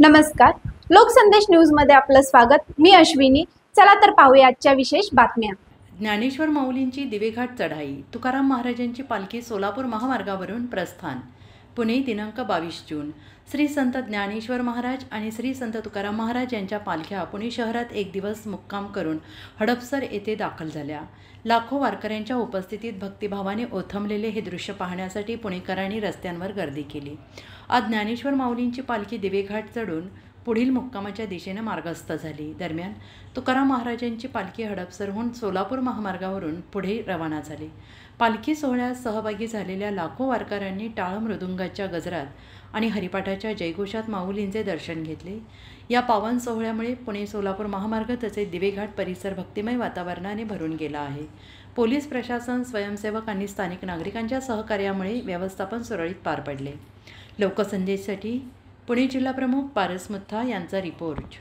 नमस्कार, लोकसंदेश न्यूज मध्ये आपलं स्वागत। मी अश्विनी। चला तर पाहूया आजच्या विशेष बातम्या। ज्ञानेश्वर माऊलींची दिवेघाट चढाई, तुकाराम महाराजांची पालखी सोलापूर महामार्गावरून प्रस्थान। पुणे दिनांक 22 जून। श्री संत ज्ञानेश्वर महाराज आणि श्री संत तुकाराम महाराज यांच्या पालख्या पुणे शहरात एक दिवस मुक्काम करून हडपसर येथे दाखल झाल्या। लाखो वारकऱ्यांच्या उपस्थितीत भक्तिभावाने ओथंबलेले हे दृश्य पाहण्यासाठी पुणेकरांनी रस्त्यांवर गर्दी केली। आज ज्ञानेश्वर माऊलींची पालखी दिवेघाट चढून पुढील मुक्कामाच्या दिशेने मार्गस्थ झाली। दरम्यान तुकाराम महाराजांची पालखी हडपसरहून सोलापूर महामार्गावरून पुढे रवाना झाली। पालखी सोहळ्यात सहभागी झालेल्या लाखो वारकऱ्यांनी टाळ मृदुंगाच्या गजरात आणि हरिपाठाच्या जयघोषात माऊलींचे दर्शन घेतले। या पावन सोहळ्यामुळे पुणे सोलापूर महामार्ग तसेच दिवेघाट परिसर भक्तिमय वातावरणाने भरून गेला आहे। पोलीस प्रशासन, स्वयंसेवक आणि स्थानिक नागरिकांच्या सहकार्यामुळे व्यवस्थापन सुरळीत पार पडले। लोकसंदेशसाठी पुणे जिल्हा प्रमुख पारस मुथा यांचा रिपोर्ट।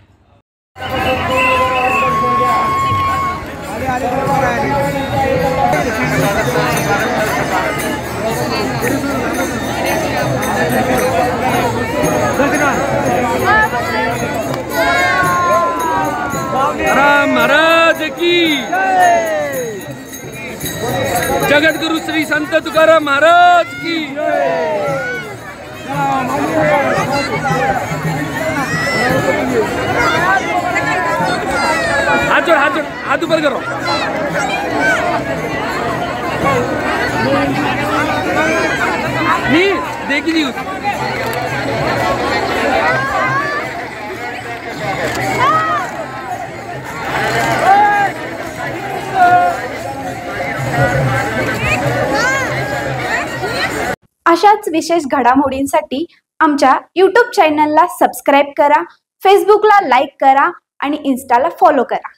तुकाराम महाराज की जगद्गुरु श्री संत तुकाराम महाराज की हाथ ऊपर करो। नहीं देखी थी अशाच विशेष घडामोडींसाठी आमच्या YouTube चॅनलला सबस्क्राइब करा, फेसबुकला लाईक करा आणि इन्स्टाला फॉलो करा।